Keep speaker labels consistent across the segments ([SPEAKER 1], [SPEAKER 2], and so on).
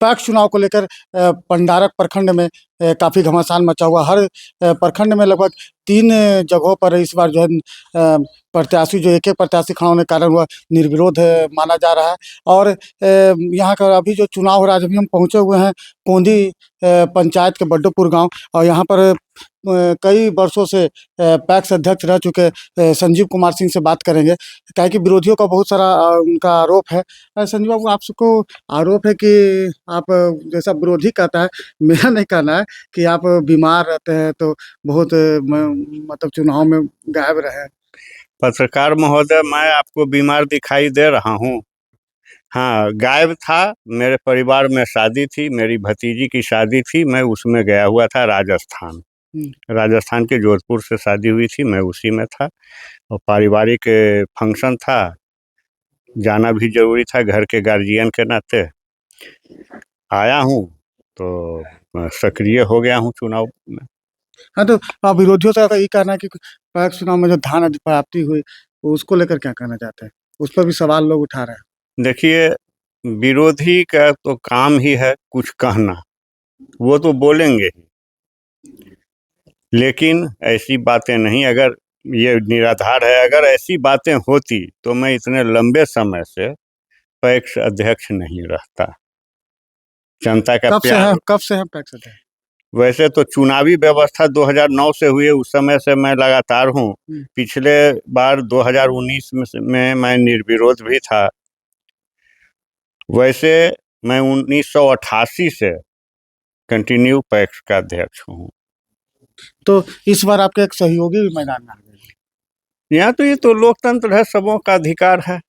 [SPEAKER 1] PACS चुनाव को लेकर पंडारक प्रखंड में काफ़ी घमासान मचा हुआ। हर प्रखंड में लगभग 3 जगहों पर इस बार जो है प्रत्याशी जो एक-एक प्रत्याशी खड़ा होने के कारण वह निर्विरोध माना जा रहा है। और यहाँ का अभी जो चुनाव हो रहा है, अभी हम पहुँचे हुए हैं कोंधी पंचायत के बड्डोपुर गाँव, और यहाँ पर कई वर्षों से पैक्स अध्यक्ष रह चुके संजीव कुमार सिंह से बात करेंगे। क्या है कि विरोधियों का बहुत सारा उनका आरोप है। संजीव बाबू, आपको आरोप है कि आप जैसा विरोधी कहता है, मेरा नहीं कहना है कि आप बीमार रहते हैं तो बहुत मतलब चुनाव में गायब रहे।
[SPEAKER 2] पत्रकार महोदय, मैं आपको बीमार दिखाई दे रहा हूँ? हाँ, गायब था। मेरे परिवार में शादी थी, मेरी भतीजी की शादी थी, मैं उसमें गया हुआ था राजस्थान। राजस्थान के जोधपुर से शादी हुई थी, मैं उसी में था और पारिवारिक फंक्शन था, जाना भी जरूरी था घर के गार्जियन के नाते। आया हूँ तो सक्रिय हो गया हूँ चुनाव में।
[SPEAKER 1] हाँ, तो आप विरोधियों का ये कहना है कि पैक्स चुनाव में जो धान अधिप्राप्ति हुई, उसको लेकर क्या कहना चाहते हैं? उस पर भी सवाल लोग उठा रहे हैं।
[SPEAKER 2] देखिए, विरोधी का तो काम ही है कुछ कहना, वो तो बोलेंगे ही, लेकिन ऐसी बातें नहीं। अगर ये निराधार है, अगर ऐसी बातें होती तो मैं इतने लंबे समय से पैक्स अध्यक्ष नहीं रहता। जनता का प्यार
[SPEAKER 1] कब से है पैक्स अध्यक्ष?
[SPEAKER 2] वैसे तो चुनावी व्यवस्था 2009 से हुई है, उस समय से मैं लगातार हूँ। पिछले बार 2019 में मैं निर्विरोध भी था। वैसे मैं 1988 से कंटिन्यू पैक्स का अध्यक्ष हूँ।
[SPEAKER 1] तो इस बार आपके एक सहयोगी भी मैदान में आ गए।
[SPEAKER 2] यहाँ तो ये तो लोकतंत्र है, सबों का अधिकार है।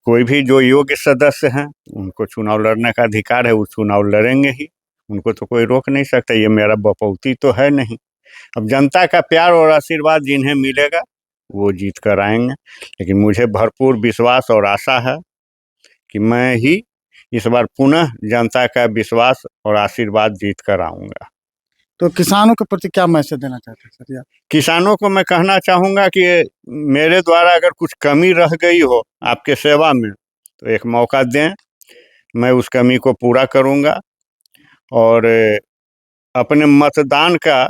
[SPEAKER 2] कोई भी जो योग्य सदस्य हैं उनको चुनाव लड़ने का अधिकार है, वो चुनाव लड़ेंगे ही, उनको तो कोई रोक नहीं सकता। ये मेरा बपौती तो है नहीं। अब जनता का प्यार और आशीर्वाद जिन्हें मिलेगा वो जीत कर आएंगे, लेकिन मुझे भरपूर विश्वास और आशा है कि मैं ही इस बार पुनः जनता का विश्वास और आशीर्वाद जीत कर आऊँगा।
[SPEAKER 1] तो किसानों के प्रति क्या मैसेज देना चाहते हैं सर?
[SPEAKER 2] किसानों को मैं कहना चाहूँगा कि मेरे द्वारा अगर कुछ कमी रह गई हो आपके सेवा में तो एक मौका दें, मैं उस कमी को पूरा करूँगा। और अपने मतदान का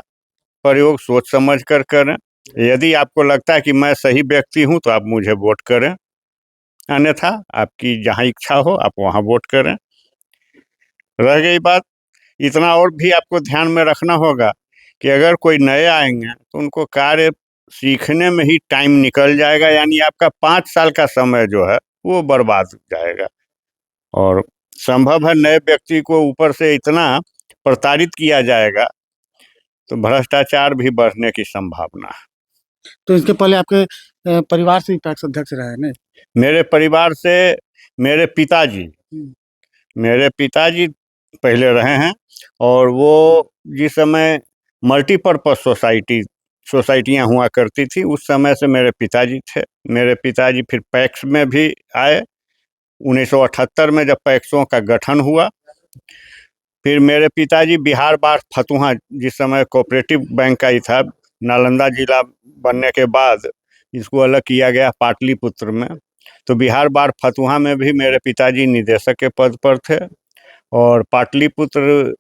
[SPEAKER 2] प्रयोग सोच समझ कर करें। यदि आपको लगता है कि मैं सही व्यक्ति हूँ तो आप मुझे वोट करें, अन्यथा आपकी जहाँ इच्छा हो आप वहाँ वोट करें। रह गई बात, इतना और भी आपको ध्यान में रखना होगा कि अगर कोई नए आएंगे तो उनको कार्य सीखने में ही टाइम निकल जाएगा, यानी आपका 5 साल का समय जो है वो बर्बाद हो जाएगा। और संभव है नए व्यक्ति को ऊपर से इतना प्रताड़ित किया जाएगा तो भ्रष्टाचार भी बढ़ने की संभावना है।
[SPEAKER 1] तो इसके पहले आपके परिवार से ही पैक्स अध्यक्ष रहे नहीं?
[SPEAKER 2] मेरे परिवार से मेरे पिताजी पहले रहे हैं, और वो जिस समय मल्टीपर्पज सोसाइटियाँ हुआ करती थी उस समय से मेरे पिताजी थे। मेरे पिताजी फिर पैक्स में भी आए 1978 में, जब पैक्सों का गठन हुआ। फिर मेरे पिताजी बिहार बार फतुहा, जिस समय कोऑपरेटिव बैंक का ही था, नालंदा जिला बनने के बाद इसको अलग किया गया पाटलिपुत्र में, तो बिहार बार फतुहा में भी मेरे पिताजी निदेशक के पद पर थे। और पाटलिपुत्र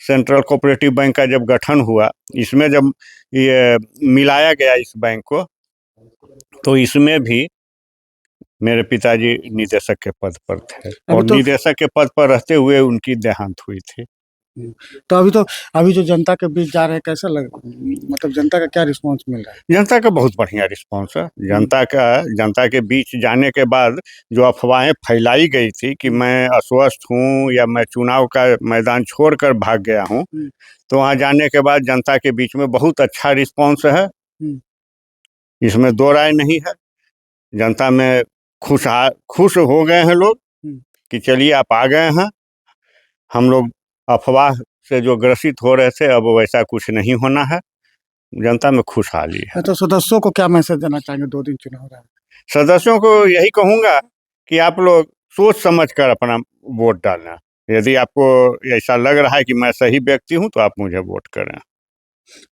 [SPEAKER 2] सेंट्रल कोऑपरेटिव बैंक का जब गठन हुआ, इसमें जब ये मिलाया गया इस बैंक को, तो इसमें भी मेरे पिताजी निदेशक के पद पर थे, और निदेशक के पद पर रहते हुए उनकी देहांत हुई थी।
[SPEAKER 1] तो अभी जो जनता के बीच जा रहे हैं, कैसा मतलब जनता का क्या रिस्पांस मिल रहा है?
[SPEAKER 2] जनता का बहुत बढ़िया रिस्पांस है। जनता के बीच जाने के बाद जो अफवाहें फैलाई गई थी कि मैं अस्वस्थ हूँ या मैं चुनाव का मैदान छोड़कर भाग गया हूँ, तो वहाँ जाने के बाद जनता के बीच में बहुत अच्छा रिस्पांस है, इसमें दो राय नहीं है। जनता में खुश हो गए हैं लोग कि चलिए आप आ गए हैं। हम लोग अफवाह से जो ग्रसित हो रहे थे, अब वैसा कुछ नहीं होना है। जनता में खुशहाली है।
[SPEAKER 1] तो सदस्यों को क्या मैसेज देना चाहेंगे? 2 दिन चुनाव रहा है।
[SPEAKER 2] सदस्यों को यही कहूँगा कि आप लोग सोच समझ कर अपना वोट डालना। यदि आपको ऐसा लग रहा है कि मैं सही व्यक्ति हूँ तो आप मुझे वोट करें।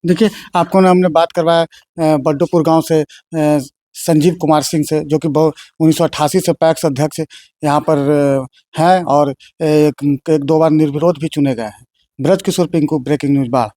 [SPEAKER 1] देखिए, आपको ना हमने बात करवाया बड्डोपुर गांव से संजीव कुमार सिंह से, जो कि 1988 से पैक्स अध्यक्ष यहाँ पर हैं और एक 2 बार निर्विरोध भी चुने गए हैं। ब्रजकिशोर पिंकू, ब्रेकिंग न्यूज़ बाढ़।